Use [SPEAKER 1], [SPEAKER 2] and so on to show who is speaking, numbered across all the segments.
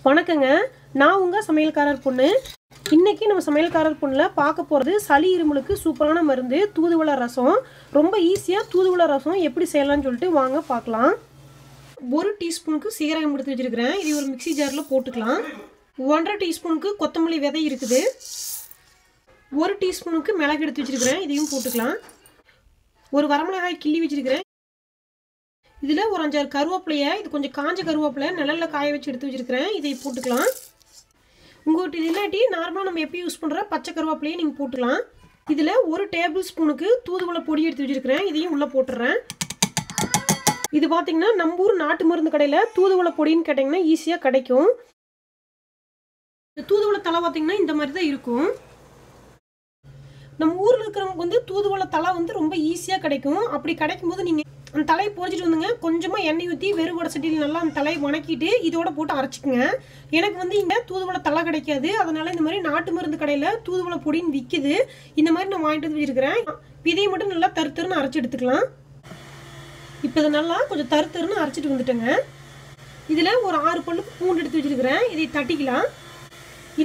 [SPEAKER 1] வணக்கங்க, நான் உங்க சமையல்காரர் பொண்ணு. இன்னைக்கு நம்ம சமையல்காரர் பொண்ணுல பார்க்க போறது சளி இருமலுக்கு சூப்பரான மருந்து தூதுவளை ரசம். ரொம்ப ஈஸியா தூதுவளை ரசம் எப்படி செய்யலாம்னு சொல்லிட்டு வாங்க பார்க்கலாம். 1 டீஸ்பூனுக்கு சீரகம் எடுத்து வச்சிருக்கிறேன். இது ஒரு மிக்ஸி ஜார்ல போட்டுக்கலாம். 1.5 டீஸ்பூனுக்கு கொத்தமல்லி விதை இருக்குது. 1 டீஸ்பூனுக்கு மிளகு எடுத்து வச்சிருக்கிறேன். இதையும் போட்டுக்கலாம். ஒரு வரமிளகாய் கிள்ளி வச்சிருக்கிறேன். இதுல ஒரு 5-6 கருவேப்பிலையை, இது கொஞ்சம் காஞ்ச கருவேப்பிலை நிழல்ல காய வச்சு எடுத்து வச்சிருக்கிறேன். இதை போட்டுக்கலாம். உங்கள்கிட்ட இல்லாட்டி நார்மலாக நம்ம எப்போ யூஸ் பண்ணுற பச்சை கருவேப்பிலையை நீங்கள் போட்டுக்கலாம். இதில் 1 டேபிள் ஸ்பூனுக்கு தூதுவளை பொடி எடுத்து வச்சிருக்கிறேன். இதையும் உள்ளே போட்டுடுறேன். இது பார்த்தீங்கன்னா நம்ம ஊர் நாட்டு மருந்து கடையில் தூதுவளை பொடின்னு கேட்டிங்கன்னா ஈஸியாக கிடைக்கும். இந்த தூதுவளை தலை பார்த்தீங்கன்னா இந்த மாதிரி தான் இருக்கும். நம்ம ஊரில் இருக்கிறவங்க வந்து தூதுவளை தலை வந்து ரொம்ப ஈஸியாக கிடைக்கும். அப்படி கிடைக்கும் போது நீங்கள் அந்த தலையை பொறிச்சிட்டு வந்துங்க, கொஞ்சமாக எண்ணெய் ஊற்றி வெறும் வடை சட்டியில் நல்லா அந்த தலையை வணக்கிட்டு இதோட போட்டு அரைச்சிக்குங்க. எனக்கு வந்து இங்கே தூதுவளை தலை கிடைக்காது, அதனால இந்த மாதிரி நாட்டு மருந்து கடையில் தூதுவளை பொடின்னு விற்கிது. இந்த மாதிரி நான் வாங்கிட்டு வந்து வச்சிருக்கிறேன். இதையை மட்டும் நல்லா தருன்னு அரைச்சி எடுத்துக்கலாம். இப்போ இதை நல்லா கொஞ்சம் தருன்னு அரைச்சிட்டு வந்துட்டேங்க. இதில் ஒரு 6 பல்லுக்கு பூண்டு எடுத்து வச்சிருக்கிறேன். இதை தட்டிக்கலாம்.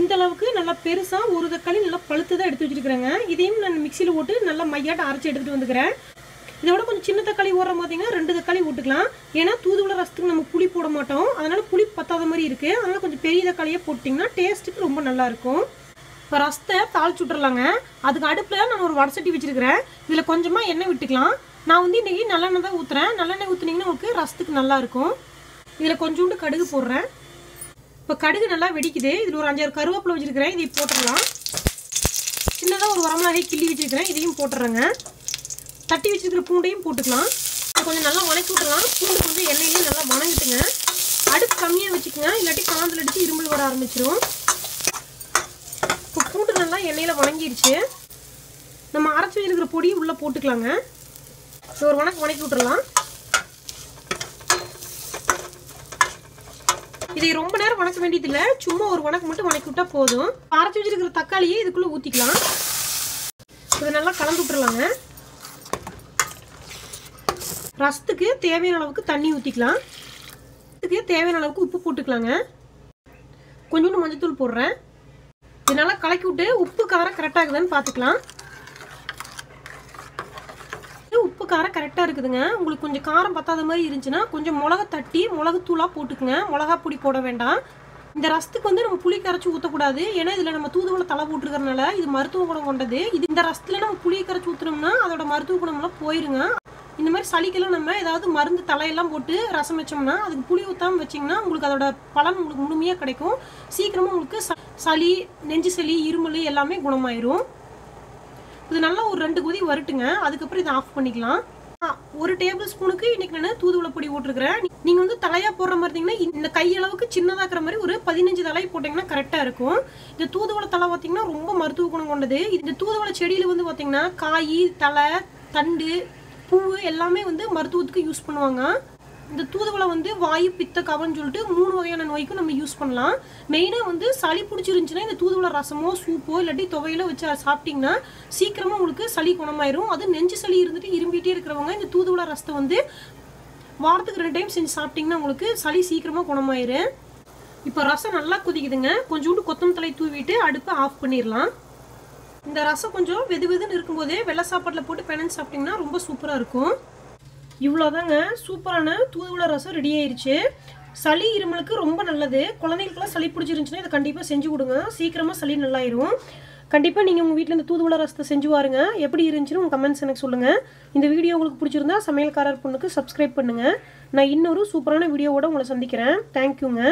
[SPEAKER 1] இந்த அளவுக்கு நல்லா பெருசாக ஒரு தக்காளி நல்லா பழுத்து தான் எடுத்து வச்சிருக்கிறேங்க. இதையும் நான் மிக்சியில் போட்டு நல்லா மையாட்ட அரைச்சி எடுத்துகிட்டு வந்துக்கிறேன். இதோட கொஞ்சம் சின்ன தக்காளி ஓடுற பார்த்தீங்கன்னா 2 தக்காளி போட்டுக்கலாம். ஏன்னா தூதுவளை ரசத்துக்கு நம்ம புளி போட மாட்டோம், அதனால புளி பத்தாத மாதிரி இருக்கு. அதனால கொஞ்சம் பெரிய தக்காளியே போட்டிங்கன்னா டேஸ்ட்டுக்கு ரொம்ப நல்லா இருக்கும். இப்போ ரசத்தை தாளிச்சு விட்டுறலாங்க. அதுக்கு அடுப்பில் நான் ஒரு வடை சட்டி வச்சிருக்கிறேன். இதில் கொஞ்சமாக எண்ணெய் விட்டுக்கலாம். நான் வந்து இன்னைக்கு நல்லெண்ணெய் தான் ஊற்றுறேன். நல்லெண்ணெய் ஊற்றுனீங்கன்னா உங்களுக்கு ரசத்துக்கு நல்லா இருக்கும். இதில் கொஞ்சோண்டு கடுகு போடுறேன். இப்போ கடுகு நல்லா வெடிக்குது. இதில் ஒரு 5-6 கருவேப்பிலை வச்சிருக்கிறேன். இதை போட்டுடலாம். சின்னதாக ஒரு வரமிளகாய் கிள்ளி வச்சிருக்கிறேன். இதையும் போட்டுறேங்க. தட்டி வச்சிருக்கிற பூண்டையும் போட்டுக்கலாம். கொஞ்சம் நல்லா வணக்கி விட்டுலாம். பூண்டு கொஞ்சம் எண்ணெயிலேயே நல்லா வணங்கிட்டுங்க. அடுப்பு கம்மியாக வச்சுக்கோங்க, இல்லாட்டி காந்தில் அடித்து இருமல் வர ஆரம்பிச்சிடும். இப்போ பூண்டு நல்லா எண்ணெயில் வணங்கிடுச்சு. நம்ம அரைச்சி வச்சிருக்கிற பொடி உள்ளே போட்டுக்கலாங்க. ஒரு வணக்கி விட்டுறலாம். இதை ரொம்ப நேரம் வணக்க வேண்டியதில்லை, சும்மா ஒரு வணக்கம் மட்டும் வணக்கி விட்டா போதும். அரைச்சி வச்சிருக்கிற தக்காளியை இதுக்குள்ளே ஊற்றிக்கலாம். இதை நல்லா கலந்து விட்டுறலாங்க. ரசத்துக்கு தேவையான அளவுக்கு தண்ணி ஊற்றிக்கலாம். ரசத்துக்கு தேவையான அளவுக்கு உப்பு போட்டுக்கலாங்க. கொஞ்சோண்டு மஞ்சத்தூள் போடுறேன். இதனால கலக்கி விட்டு உப்பு காரம் கரெக்டாக இருக்குதுன்னு பார்த்துக்கலாம். உப்பு காரம் கரெக்டாக இருக்குதுங்க. உங்களுக்கு கொஞ்சம் காரம் பத்தாத மாதிரி இருந்துச்சுன்னா கொஞ்சம் மிளகா தட்டி மிளகுத்தூளாக போட்டுக்குங்க. மிளகா பொடி போட வேண்டாம். இந்த ரசத்துக்கு வந்து நம்ம புளி கரைச்சி ஊற்றக்கூடாது. ஏன்னா இதில் நம்ம தூதுவளை தலை போட்டுருக்கறனால இது மருத்துவ குணம் கொண்டது. இது இந்த ரசத்தில் நம்ம புளியை கரைச்சி ஊற்றினோம்னா அதோட மருத்துவ குணம்லாம் போயிருங்க. இந்த மாதிரி சளிக்கெல்லாம் நம்ம ஏதாவது மருந்து தலையெல்லாம் போட்டு ரசம் வச்சோம்னா அதுக்கு புளி ஊற்றாமல் வச்சிங்கன்னா உங்களுக்கு அதோட பலன் உங்களுக்கு முழுமையாக கிடைக்கும். சீக்கிரமாக உங்களுக்கு சளி, நெஞ்சு சளி, இருமல் எல்லாமே குணமாயிரும். இது நல்லா ஒரு 2 கொதி வரட்டுங்க. அதுக்கப்புறம் இதை ஆஃப் பண்ணிக்கலாம். 1 டேபிள் ஸ்பூனுக்கு இன்னைக்கு நான் தூதுவளை பொடி போட்டிருக்கிறேன். நீங்கள் வந்து தலையாக போடுற மாதிரி இருந்தீங்கன்னா இந்த கையளவுக்கு சின்னதாக இருக்கிற மாதிரி ஒரு 15 தலை போட்டிங்கன்னா கரெக்டாக இருக்கும். இந்த தூதுவளை தலை பார்த்தீங்கன்னா ரொம்ப மருத்துவ குணம் கொண்டது. இந்த தூதுவளை செடியில் வந்து பார்த்தீங்கன்னா காய், தலை, தண்டு, பூ எல்லாமே வந்து மருத்துவத்துக்கு யூஸ் பண்ணுவாங்க. இந்த தூதுவளை வந்து வாயு, பித்த, கபன்னு சொல்லிட்டு 3 வகையான நோய்க்கும் நம்ம யூஸ் பண்ணலாம். மெயினாக வந்து சளி பிடிச்சிருந்துச்சுன்னா இந்த தூதுவளை ரசமோ சூப்போ இல்லாட்டி துவையிலோ வச்சு சாப்பிட்டிங்கன்னா சீக்கிரமாக உங்களுக்கு சளி குணமாயிரும். அது நெஞ்சு சளி இருந்துட்டு இரும்பிகிட்டே இருக்கிறவங்க இந்த தூதுவளை ரசத்தை வந்து வாரத்துக்கு 2 டைம் செஞ்சு சாப்பிட்டிங்கன்னா உங்களுக்கு சளி சீக்கிரமாக குணமாயிரும். இப்போ ரசம் நல்லா கொதிக்குதுங்க. கொஞ்சோண்டு கொத்தமல்லி தழை தூவிட்டு அடுப்பை ஆஃப் பண்ணிடலாம். இந்த ரசம் கொஞ்சம் வெதுன்னு இருக்கும்போதே வெள்ளை சாப்பாட்டில் போட்டு பிணைஞ்சு சாப்பிட்டிங்கன்னா ரொம்ப சூப்பராக இருக்கும். இவ்வளோதாங்க, சூப்பரான தூதுவளை ரசம் ரெடி ஆயிடுச்சு. சளி இருமலுக்கு ரொம்ப நல்லது. குழந்தைகளுக்குலாம் சளி பிடிச்சிருந்துச்சுன்னா இதை கண்டிப்பாக செஞ்சு கொடுங்க. சீக்கிரமாக சளி நல்லாயிரும். கண்டிப்பாக நீங்கள் உங்கள் வீட்டில் இந்த தூதுவளை ரசத்தை செஞ்சு பாருங்க. எப்படி இருந்துச்சுன்னு உங்கள் கமெண்ட்ஸ் எனக்கு சொல்லுங்கள். இந்த வீடியோ உங்களுக்கு பிடிச்சிருந்தா சமையல்காரர் பொண்ணுக்கு சப்ஸ்கிரைப் பண்ணுங்கள். நான் இன்னொரு சூப்பரான வீடியோவோட உங்களை சந்திக்கிறேன். தேங்க்யூங்க.